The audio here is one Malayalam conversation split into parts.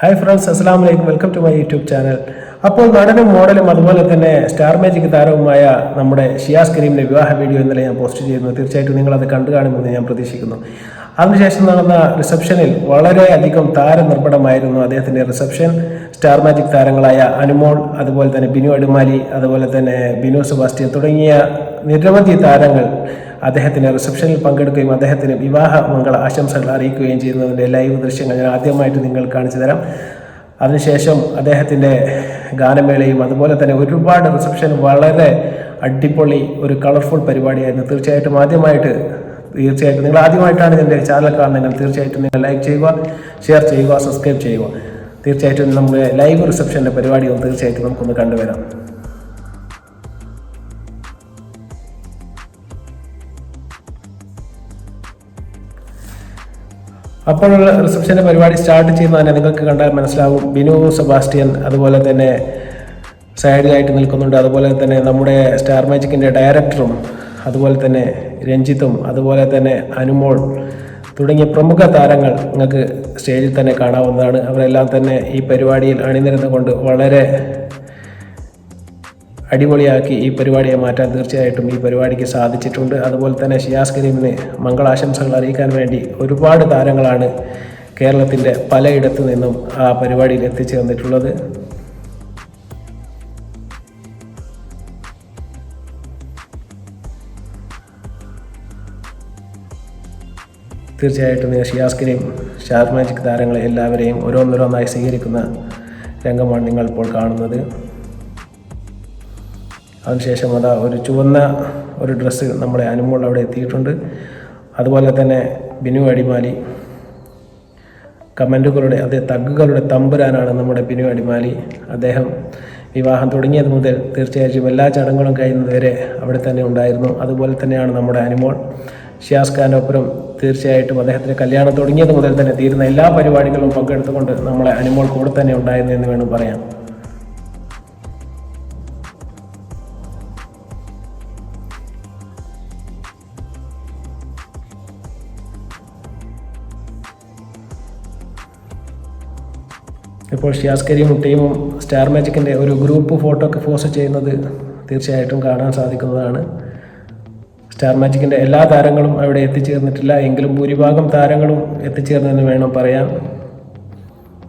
ഹായ് ഫ്രണ്ട്സ്, അസ്സലാമു അലൈക്കും. Welcome to my YouTube channel. അപ്പോൾ നടനും മോഡലും അതുപോലെ തന്നെ സ്റ്റാർ മാജിക് താരവുമായ നമ്മുടെ ഷിയാസ് കരീമിൻ്റെ വിവാഹ വീഡിയോ ഇന്നലെ ഞാൻ പോസ്റ്റ് ചെയ്യുന്നു. തീർച്ചയായിട്ടും നിങ്ങളത് കണ്ടു കാണുമെന്ന് ഞാൻ പ്രതീക്ഷിക്കുന്നു. അതിനുശേഷം നടന്ന റിസപ്ഷനിൽ വളരെയധികം താരനിർഭടമായിരുന്നു അദ്ദേഹത്തിൻ്റെ റിസപ്ഷൻ. സ്റ്റാർ മാജിക് താരങ്ങളായ അനുമോൾ, അതുപോലെ തന്നെ ബിനു അടിമാലി, അതുപോലെ തന്നെ ബിനു സെബാസ്റ്റ്യൻ തുടങ്ങിയ നിരവധി താരങ്ങൾ അദ്ദേഹത്തിൻ്റെ റിസപ്ഷനിൽ പങ്കെടുക്കുകയും അദ്ദേഹത്തിന് വിവാഹ മംഗള ആശംസകൾ അറിയിക്കുകയും ചെയ്യുന്നതിൻ്റെ ലൈവ് ദൃശ്യങ്ങൾ ഞാൻ ആദ്യമായിട്ട് നിങ്ങൾ കാണിച്ചു തരാം. അതിനുശേഷം അദ്ദേഹത്തിൻ്റെ ഗാനമേളയും അതുപോലെ തന്നെ ഒരുപാട് റിസപ്ഷൻ വളരെ അടിപൊളി ഒരു കളർഫുൾ പരിപാടിയായിരുന്നു. തീർച്ചയായിട്ടും നിങ്ങൾ ആദ്യമായിട്ടാണ് എൻ്റെ ചാനൽ കാണുന്നതെങ്കിൽ തീർച്ചയായിട്ടും നിങ്ങൾ ലൈക്ക് ചെയ്യുക, ഷെയർ ചെയ്യുക, സബ്സ്ക്രൈബ് ചെയ്യുക. തീർച്ചയായിട്ടും നമ്മുടെ ലൈവ് റിസപ്ഷൻ്റെ പരിപാടിയും തീർച്ചയായിട്ടും നമുക്കൊന്ന് കണ്ടുവരാം. അപ്പോൾ റിസപ്ഷൻ്റെ പരിപാടി സ്റ്റാർട്ട് ചെയ്യുന്നത് തന്നെ നിങ്ങൾക്ക് കണ്ടാൽ മനസ്സിലാവും. ബിനു സെബാസ്റ്റ്യൻ അതുപോലെ തന്നെ സൈഡിലായിട്ട് നിൽക്കുന്നുണ്ട്. അതുപോലെ തന്നെ നമ്മുടെ സ്റ്റാർ മാജിക്കിൻ്റെ ഡയറക്ടറും അതുപോലെ തന്നെ രഞ്ജിത്തും അതുപോലെ തന്നെ അനുമോൾ തുടങ്ങിയ പ്രമുഖ താരങ്ങൾ നിങ്ങൾക്ക് സ്റ്റേജിൽ തന്നെ കാണാവുന്നതാണ്. അവരെല്ലാം തന്നെ ഈ പരിപാടിയിൽ അണിനിരന്നുകൊണ്ട് വളരെ അടിപൊളിയാക്കി ഈ പരിപാടിയെ മാറ്റാൻ തീർച്ചയായിട്ടും ഈ പരിപാടിക്ക് സാധിച്ചിട്ടുണ്ട്. അതുപോലെ തന്നെ ഷിയാസ് കരീമിന് മംഗളാശംസകൾ അറിയിക്കാൻ വേണ്ടി ഒരുപാട് താരങ്ങളാണ് കേരളത്തിൻ്റെ പലയിടത്തു നിന്നും ആ പരിപാടിയിൽ എത്തിച്ചേർന്നിട്ടുള്ളത്. തീർച്ചയായിട്ടും ഷിയാസ് കരീം സ്റ്റാർ മാജിക് താരങ്ങളെ എല്ലാവരെയും ഓരോന്നോരോന്നായി സ്വീകരിക്കുന്ന രംഗമാണ് നിങ്ങൾ ഇപ്പോൾ കാണുന്നത്. അതിനുശേഷം ഒരു ചുവന്ന ഒരു ഡ്രസ്സ് നമ്മുടെ അനുമോൾ അവിടെ എത്തിയിട്ടുണ്ട്. അതുപോലെ തന്നെ ബിനു അടിമാലി തഗ്ഗുകളുടെ തമ്പുരാനാണ് നമ്മുടെ ബിനു അടിമാലി. അദ്ദേഹം വിവാഹം തുടങ്ങിയത് മുതൽ തീർച്ചയായിട്ടും എല്ലാ ചടങ്ങുകളും കഴിയുന്നത് വരെ അവിടെ തന്നെ ഉണ്ടായിരുന്നു. അതുപോലെ തന്നെയാണ് നമ്മുടെ അനുമോൾ. ഷിയാസ് ഖാൻ്റെ ഒപ്പം തീർച്ചയായിട്ടും അദ്ദേഹത്തിൻ്റെ കല്യാണം തുടങ്ങിയത് മുതൽ തന്നെ തീരുന്ന എല്ലാ പരിപാടികളും പങ്കെടുത്തുകൊണ്ട് നമ്മളെ അനുമോൾ കൂടെ തന്നെ ഉണ്ടായിരുന്നു എന്ന് വേണം പറയാം. ഇപ്പോൾ ഷിയാസ് കരീമും ടീമും സ്റ്റാർ മാജിക്കിൻ്റെ ഒരു ഗ്രൂപ്പ് ഫോട്ടോ ഒക്കെ പോസ്റ്റ് ചെയ്യുന്നത് തീർച്ചയായിട്ടും കാണാൻ സാധിക്കുന്നതാണ്. സ്റ്റാർ മാജിക്കിൻ്റെ എല്ലാ താരങ്ങളും അവിടെ എത്തിച്ചേർന്നിട്ടില്ല, എങ്കിലും ഭൂരിഭാഗം താരങ്ങളും എത്തിച്ചേർന്നെന്ന് വേണം പറയാൻ.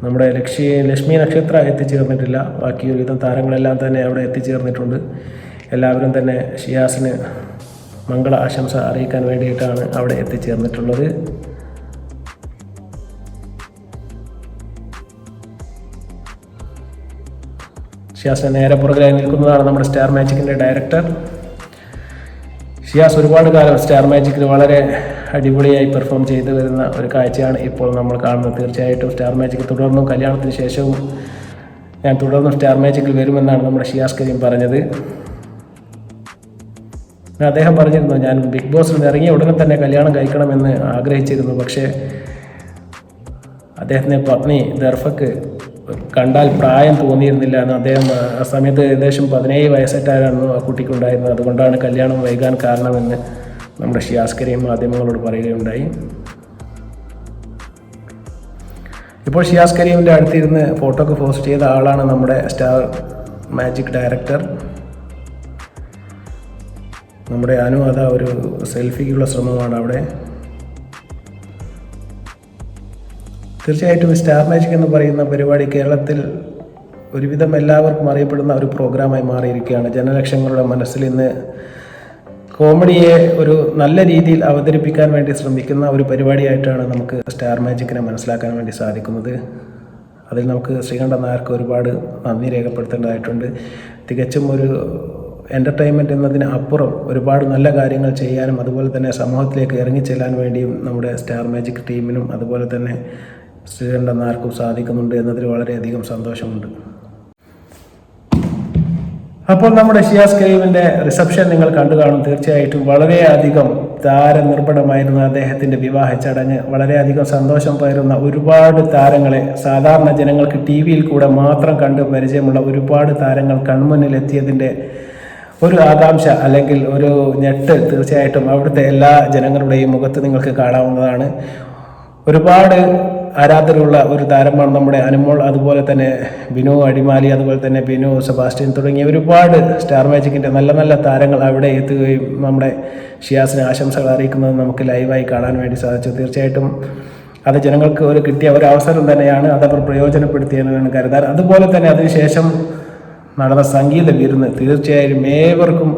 നമ്മുടെ ലക്ഷ്മി നക്ഷത്ര എത്തിച്ചേർന്നിട്ടില്ല. ബാക്കി ഒരുവിധം താരങ്ങളെല്ലാം തന്നെ അവിടെ എത്തിച്ചേർന്നിട്ടുണ്ട്. എല്ലാവരും തന്നെ ഷിയാസിന് മംഗള ആശംസ അറിയിക്കാൻ വേണ്ടിയിട്ടാണ് അവിടെ എത്തിച്ചേർന്നിട്ടുള്ളത്. ഷിയാസിന് നേരെ പുറകിലായി നിൽക്കുന്നതാണ് നമ്മുടെ സ്റ്റാർ മാജിക്കിൻ്റെ ഡയറക്ടർ. ഷിയാസ് ഒരുപാട് കാലം സ്റ്റാർ മാജിക്കിൽ വളരെ അടിപൊളിയായി പെർഫോം ചെയ്തു വരുന്ന ഒരു കാഴ്ചയാണ് ഇപ്പോൾ നമ്മൾ കാണുന്നത്. തീർച്ചയായിട്ടും സ്റ്റാർ മാജിക് തുടർന്നും കല്യാണത്തിന് ശേഷവും ഞാൻ തുടർന്നും സ്റ്റാർ മാജിക്കിൽ വരുമെന്നാണ് നമ്മുടെ ഷിയാസ് കരീം പറഞ്ഞത്. അദ്ദേഹം പറഞ്ഞിരുന്നു, ഞാൻ ബിഗ് ബോസിൽ നിന്ന് ഇറങ്ങിയ ഉടനെ തന്നെ കല്യാണം കഴിക്കണമെന്ന് ആഗ്രഹിച്ചിരുന്നു. പക്ഷേ അദ്ദേഹത്തിൻ്റെ പത്നി ദർഫക്ക് കണ്ടാൽ പ്രായം തോന്നിയിരുന്നില്ല എന്ന് അദ്ദേഹം ആ സമയത്ത് ഏകദേശം 17 വയസ്സെറ്റായിരുന്നു ആ കുട്ടിക്കുണ്ടായിരുന്നത്. അതുകൊണ്ടാണ് കല്യാണം വൈകാൻ കാരണമെന്ന് നമ്മുടെ ഷിയാസ് കരീം മാധ്യമങ്ങളോട് പറയുകയുണ്ടായി. ഇപ്പോൾ ഷിയാസ് കരീമിൻ്റെ അടുത്തിരുന്ന് ഫോട്ടോ ഒക്കെ പോസ്റ്റ് ചെയ്ത ആളാണ് നമ്മുടെ സ്റ്റാർ മാജിക് ഡയറക്ടർ. നമ്മുടെ അനു ഒരു സെൽഫിക്കുള്ള ശ്രമമാണ് അവിടെ. തീർച്ചയായിട്ടും സ്റ്റാർ മാജിക് എന്ന് പറയുന്ന പരിപാടി കേരളത്തിൽ ഒരുവിധം എല്ലാവർക്കും അറിയപ്പെടുന്ന ഒരു പ്രോഗ്രാമായി മാറിയിരിക്കുകയാണ്. ജനലക്ഷങ്ങളുടെ മനസ്സിൽ ഇന്ന് കോമഡിയെ ഒരു നല്ല രീതിയിൽ അവതരിപ്പിക്കാൻ വേണ്ടി ശ്രമിക്കുന്ന ഒരു പരിപാടിയായിട്ടാണ് നമുക്ക് സ്റ്റാർ മാജിക്കിനെ മനസ്സിലാക്കാൻ വേണ്ടി സാധിക്കുന്നത്. അതിൽ നമുക്ക് ശ്രീകണ്ഠൻ നായർക്ക് ഒരുപാട് നന്ദി രേഖപ്പെടുത്തേണ്ടതായിട്ടുണ്ട്. തികച്ചും ഒരു എൻ്റർടൈൻമെൻറ്റ് എന്നതിന് അപ്പുറം ഒരുപാട് നല്ല കാര്യങ്ങൾ ചെയ്യാനും അതുപോലെ തന്നെ സമൂഹത്തിലേക്ക് ഇറങ്ങിച്ചെല്ലാൻ വേണ്ടിയും നമ്മുടെ സ്റ്റാർ മാജിക് ടീമിനും അതുപോലെ തന്നെ ശ്രീകണ്ഠൻ നായർക്കും സാധിക്കുന്നുണ്ട് എന്നതിൽ വളരെയധികം സന്തോഷമുണ്ട്. അപ്പോൾ നമ്മുടെ ഷിയാസ് കരീമിൻ്റെ റിസപ്ഷൻ നിങ്ങൾ കണ്ടു കാണും. തീർച്ചയായിട്ടും വളരെയധികം താരനിർഭടമായിരുന്ന അദ്ദേഹത്തിൻ്റെ വിവാഹ ചടങ്ങ് വളരെയധികം സന്തോഷം പകരുന്ന ഒരുപാട് താരങ്ങളെ, സാധാരണ ജനങ്ങൾക്ക് ടി വിയിൽ കൂടെ മാത്രം കണ്ട് പരിചയമുള്ള ഒരുപാട് താരങ്ങൾ കൺമുന്നിലെത്തിയതിൻ്റെ ഒരു ആകാംക്ഷ അല്ലെങ്കിൽ ഒരു ഞെട്ട് തീർച്ചയായിട്ടും അവിടുത്തെ എല്ലാ ജനങ്ങളുടെയും മുഖത്ത് നിങ്ങൾക്ക് കാണാവുന്നതാണ്. ഒരുപാട് ആരാധകരുള്ള ഒരു താരമാണ് നമ്മുടെ അനുമോൾ. അതുപോലെ തന്നെ ബിനു അടിമാലി, അതുപോലെ തന്നെ ബിനു സെബാസ്റ്റ്യൻ തുടങ്ങിയ ഒരുപാട് സ്റ്റാർ മാജിക്കിൻ്റെ നല്ല നല്ല താരങ്ങൾ അവിടെ എത്തുകയും നമ്മുടെ ഷിയാസിന് ആശംസകൾ അറിയിക്കുന്നത് നമുക്ക് ലൈവായി കാണാൻ വേണ്ടി സാധിച്ചു. തീർച്ചയായിട്ടും അത് ജനങ്ങൾക്ക് കിട്ടിയ ഒരു അവസരം തന്നെയാണ്, അതവർ പ്രയോജനപ്പെടുത്തിയെന്ന് വേണം കരുതാൻ. അതുപോലെ തന്നെ അതിനുശേഷം നടന്ന സംഗീത വിരുന്ന് തീർച്ചയായും ഏവർക്കും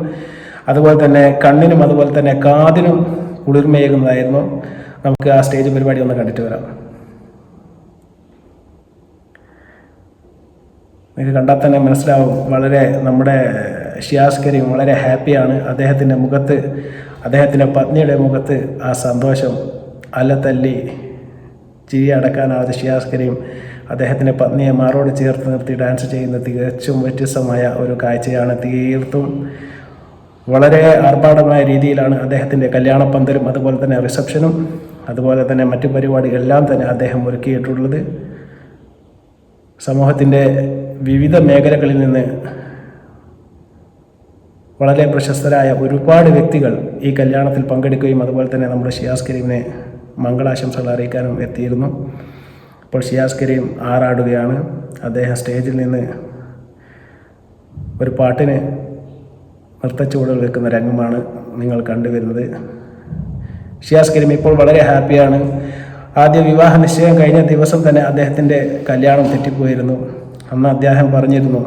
അതുപോലെ തന്നെ കണ്ണിനും അതുപോലെ തന്നെ കാതിനും കുളിർമയേകുന്നതായിരുന്നു. നമുക്ക് ആ സ്റ്റേജ് പരിപാടി ഒന്ന് കണ്ടിട്ട് വരാം. നിങ്ങൾക്ക് കണ്ടാൽ തന്നെ മനസ്സിലാവും, വളരെ നമ്മുടെ ഷിയാസ് കരീം വളരെ ഹാപ്പിയാണ്. അദ്ദേഹത്തിൻ്റെ മുഖത്ത്, അദ്ദേഹത്തിൻ്റെ പത്നിയുടെ മുഖത്ത് ആ സന്തോഷം അലതല്ലി ചിരി അടക്കാനാവാതെ ഷിയാസ് കരീം അദ്ദേഹത്തിൻ്റെ പത്നിയെ മാറോട് ചേർത്ത് നിർത്തി ഡാൻസ് ചെയ്യുന്ന തികച്ചും വ്യത്യസ്തമായ ഒരു കാഴ്ചയാണ്. തീർത്തും വളരെ ആർഭാടമായ രീതിയിലാണ് അദ്ദേഹത്തിൻ്റെ കല്യാണപ്പന്തലും അതുപോലെ തന്നെ റിസപ്ഷനും അതുപോലെ തന്നെ മറ്റു പരിപാടികളെല്ലാം തന്നെ അദ്ദേഹം ഒരുക്കിയിട്ടുള്ളത്. സമൂഹത്തിൻ്റെ വിവിധ മേഖലകളിൽ നിന്ന് വളരെ പ്രശസ്തരായ ഒരുപാട് വ്യക്തികൾ ഈ കല്യാണത്തിൽ പങ്കെടുക്കുകയും അതുപോലെ തന്നെ നമ്മുടെ ഷിയാസ് കരീമിനെ മംഗളാശംസകൾ അറിയിക്കാനും എത്തിയിരുന്നു. ഇപ്പോൾ ഷിയാസ് കരീം ആറാടുകയാണ്. അദ്ദേഹം സ്റ്റേജിൽ നിന്ന് ഒരു പാട്ടിന് നൃത്തച്ചുവടുകൾ വെക്കുന്ന രംഗമാണ് നിങ്ങൾ കണ്ടുവരുന്നത്. ഷിയാസ് കരീം ഇപ്പോൾ വളരെ ഹാപ്പിയാണ്. ആദ്യ വിവാഹ നിശ്ചയം കഴിഞ്ഞ ദിവസം തന്നെ അദ്ദേഹത്തിൻ്റെ കല്യാണം തെറ്റിപ്പോയിരുന്നു. അന്ന് അദ്ദേഹം പറഞ്ഞിരുന്നു,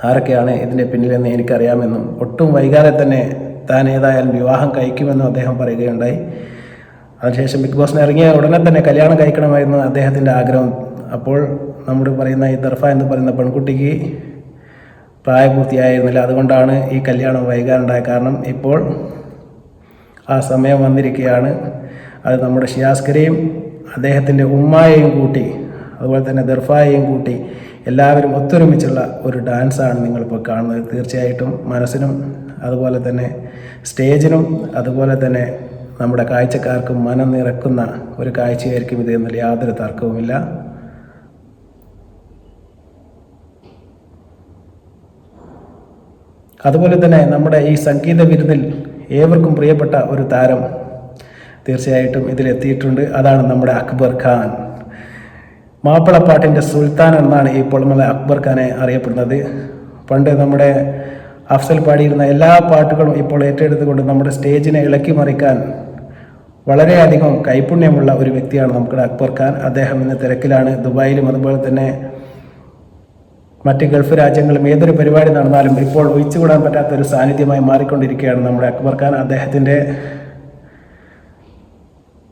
ആരൊക്കെയാണ് ഇതിൻ്റെ പിന്നിലെന്ന് എനിക്കറിയാമെന്നും ഒട്ടും വൈകാതെ തന്നെ താൻ ഏതായാലും വിവാഹം കഴിക്കുമെന്നും അദ്ദേഹം പറയുകയുണ്ടായി. അതിനുശേഷം ബിഗ് ബോസിന് ഇറങ്ങിയ ഉടനെ തന്നെ കല്യാണം കഴിക്കണമായിരുന്നു അദ്ദേഹത്തിൻ്റെ ആഗ്രഹം. അപ്പോൾ നമ്മൾ പറയുന്ന ഈ ദർഫ എന്ന് പറയുന്ന പെൺകുട്ടിക്ക് പ്രായപൂർത്തിയായിരുന്നില്ല. അതുകൊണ്ടാണ് ഈ കല്യാണം വൈകാനുണ്ടായ കാരണം. ഇപ്പോൾ ആ സമയം വന്നിരിക്കുകയാണ്. അത് നമ്മുടെ ഷിയാസ് കരീം അദ്ദേഹത്തിൻ്റെ ഉമ്മായെയും കൂട്ടി അതുപോലെ തന്നെ ദർഫായെയും കൂട്ടി എല്ലാവരും ഒത്തൊരുമിച്ചുള്ള ഒരു ഡാൻസാണ് നിങ്ങളിപ്പോൾ കാണുന്നത്. തീർച്ചയായിട്ടും മനസ്സിനും അതുപോലെ തന്നെ സ്റ്റേജിനും അതുപോലെ തന്നെ നമ്മുടെ കാഴ്ചക്കാർക്കും മനം നിറക്കുന്ന ഒരു കാഴ്ചയായിരിക്കും ഇത് എന്നതിൽ യാതൊരു തർക്കവുമില്ല. അതുപോലെ തന്നെ നമ്മുടെ ഈ സംഗീത വിരുന്നിൽ ഏവർക്കും പ്രിയപ്പെട്ട ഒരു താരം തീർച്ചയായിട്ടും ഇതിലെത്തിയിട്ടുണ്ട്. അതാണ് നമ്മുടെ അക്ബർ ഖാൻ. മാപ്പിളപ്പാട്ടിൻ്റെ സുൽത്താൻ എന്നാണ് ഇപ്പോൾ നമ്മൾ അക്ബർ ഖാനെ അറിയപ്പെടുന്നത്. പണ്ട് നമ്മുടെ അഫ്സൽ പാടിയിരുന്ന എല്ലാ പാട്ടുകളും ഇപ്പോൾ ഏറ്റെടുത്തുകൊണ്ട് നമ്മുടെ സ്റ്റേജിനെ ഇളക്കി മറിക്കാൻ വളരെയധികം കൈപുണ്യമുള്ള ഒരു വ്യക്തിയാണ് നമ്മുടെ അക്ബർ ഖാൻ. അദ്ദേഹം ഇന്ന് തിരക്കിലാണ്. ദുബായിലും അതുപോലെ തന്നെ മറ്റ് ഗൾഫ് രാജ്യങ്ങളും ഏതൊരു പരിപാടി നടന്നാലും ഇപ്പോൾ ഒഴിച്ചുകൂടാൻ പറ്റാത്തൊരു സാന്നിധ്യമായി മാറിക്കൊണ്ടിരിക്കുകയാണ് നമ്മുടെ അക്ബർ ഖാൻ. അദ്ദേഹത്തിൻ്റെ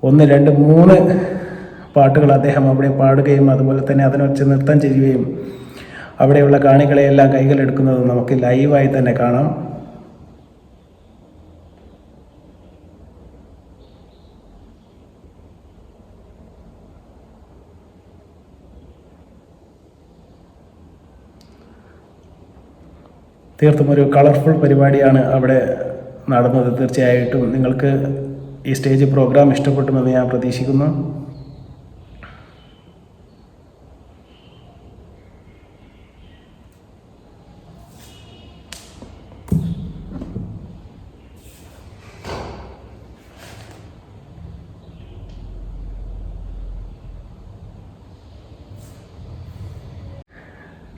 1, 2, 3 പാട്ടുകൾ അദ്ദേഹം അവിടെ പാടുകയും അതുപോലെ തന്നെ അതിനൊച്ച് നൃത്തം ചെയ്യുകയും അവിടെയുള്ള കാണികളെയെല്ലാം കൈകളെടുക്കുന്നത് നമുക്ക് ലൈവായി തന്നെ കാണാം. തീർത്തും ഒരു കളർഫുൾ പരിപാടിയാണ് അവിടെ നടന്നത്. തീർച്ചയായിട്ടും നിങ്ങൾക്ക് ഈ സ്റ്റേജ് പ്രോഗ്രാം ഇഷ്ടപ്പെട്ടുമെന്ന് ഞാൻ പ്രതീക്ഷിക്കുന്നു.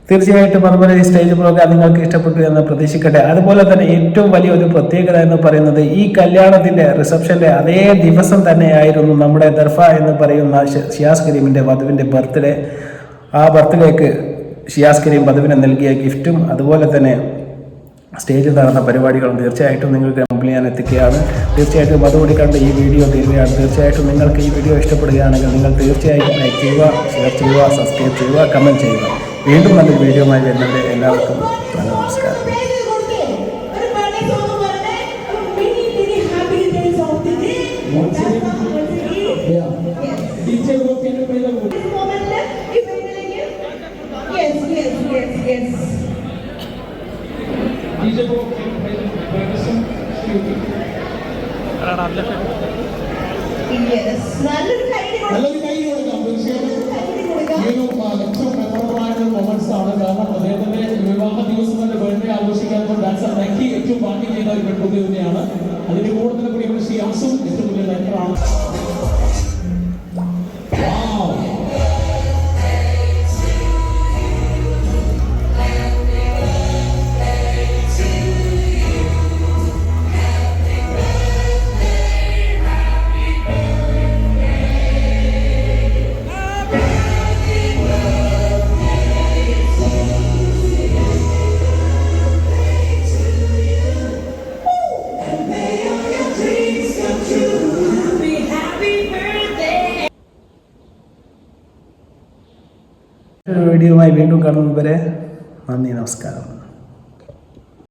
തീർച്ചയായിട്ടും അതുപോലെ ഈ സ്റ്റേജ് പ്രോഗ്രാം നിങ്ങൾക്ക് ഇഷ്ടപ്പെട്ടു എന്ന് പ്രതീക്ഷിക്കട്ടെ. അതുപോലെ തന്നെ ഏറ്റവും വലിയ ഒരു പ്രത്യേകത എന്ന് പറയുന്നത് ഈ കല്യാണത്തിൻ്റെ റിസപ്ഷൻ്റെ അതേ ദിവസം തന്നെയായിരുന്നു നമ്മുടെ ദർഫ എന്ന് പറയുന്ന ഷിയാസ് കരീമിൻ്റെ വധുവിൻ്റെ ബർത്ത്ഡേ. ആ ബർത്ത്ഡേക്ക് ഷിയാസ് കരീം വധുവിനെ നൽകിയ ഗിഫ്റ്റും അതുപോലെ തന്നെ സ്റ്റേജിൽ നടന്ന പരിപാടികളും തീർച്ചയായിട്ടും നിങ്ങൾക്ക് മുമ്പിൽ ഞാൻ എത്തിക്കുകയാണ്. തീർച്ചയായിട്ടും അതുകൂടി കണ്ട് ഈ വീഡിയോ തീരുകയാണ്. തീർച്ചയായിട്ടും നിങ്ങൾക്ക് ഈ വീഡിയോ ഇഷ്ടപ്പെടുകയാണെങ്കിൽ നിങ്ങൾ തീർച്ചയായിട്ടും ലൈക്ക് ചെയ്യുക, ഷെയർ ചെയ്യുക, സബ്സ്ക്രൈബ് ചെയ്യുക, കമൻറ്റ് ചെയ്യുക. വീണ്ടും നല്ലൊരു വീഡിയോയുമായി വരുന്നവരെ എല്ലാവർക്കും നല്ല നമസ്കാരം. കാരണം അദ്ദേഹത്തിന്റെ വിവാഹ ദിവസങ്ങളുടെ ബർത്ത്ഡേ ആഘോഷിക്കാനുള്ള ഡാൻസ് നക്കി ഏറ്റവും ബാക്കി ചെയ്യുന്ന ഒരു പെൺകുട്ടി തന്നെയാണ്. അതിന്റെ കൂടെ തന്നെ പ്രിയപ്പെട്ട ഷിയാസും ഏറ്റവും വലിയ ഡാൻസറാണ്. വീഡിയോയുമായി വീണ്ടും കാണുന്നതുവരെ നന്ദി, നമസ്കാരം.